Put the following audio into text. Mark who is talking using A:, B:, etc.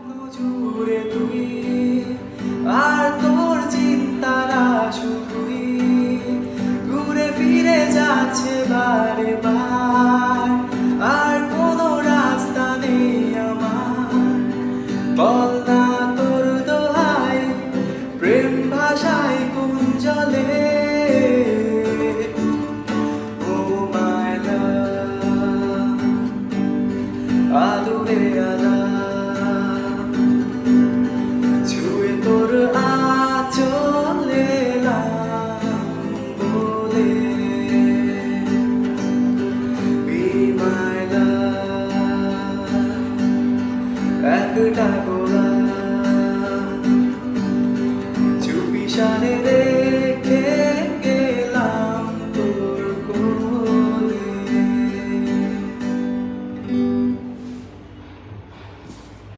A: জুড়ে তুই আর তোর চিন্তারা শুধুই ঘুরে ফিরে যাচ্ছে বারে বার আর কোনো রাস্তা নেই আমার বল না তোর দোহাই প্রেম ভাষায় কোন জলে ও মাই লাভ আদুরে আদা ছুঁয়ে তোর আঁচলে বলে Be my love একটা গোলা